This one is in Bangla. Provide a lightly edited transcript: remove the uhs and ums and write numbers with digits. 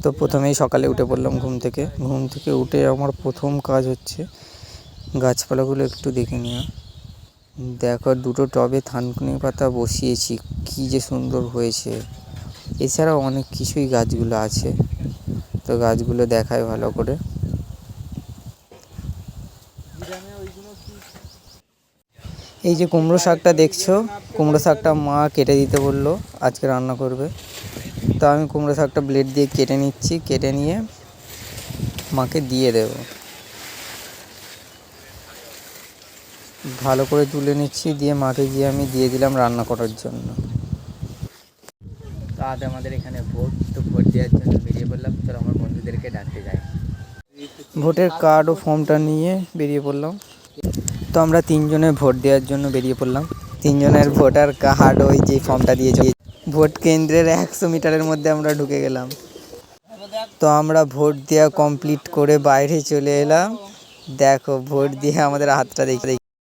তো প্রথমেই সকালে উঠে পড়লাম ঘুম থেকে উঠে আমার প্রথম কাজ হচ্ছে গাছপালাগুলো একটু দেখে নেওয়া। দেখো দুটো টবে থানকুনি পাতা বসিয়েছি, কী যে সুন্দর হয়েছে। এছাড়াও অনেক কিছুই গাছগুলো আছে, তো গাছগুলো দেখায় ভালো করে। এই যে কুমড়ো শাকটা দেখছো, কুমড়ো শাকটা মা কেটে দিতে বললো, আজকে রান্না করবে। তো আমি কুমড়ো শাকটা ব্লেড দিয়ে কেটে নিচ্ছি, কেটে নিয়ে মাকে দিয়ে দেব। ভালো করে তুলে নিচ্ছি, দিয়ে মাকে গিয়ে আমি দিয়ে দিলাম রান্না করার জন্য। তো আজ আমাদের এখানে ভোট, তো ভোট দেওয়ার জন্য বেরিয়ে পড়লাম। তো আমার বন্ধুদেরকে ডাকতে যাই, ভোটের কার্ড ও ফর্মটা নিয়ে বেরিয়ে পড়লাম। তো আমরা তিনজনে ভোট দেওয়ার জন্য বেরিয়ে পড়লাম। তিনজনের ভোটার কার্ড ওই যে ফর্মটা দিয়েছে। ভোট কেন্দ্রের 100 মিটারের মধ্যে আমরা ঢুকে গেলাম। তো আমরা ভোট দেওয়া কমপ্লিট করে বাইরে চলে এলাম। দেখো ভোট দিয়ে আমাদের হাতটা দেখি।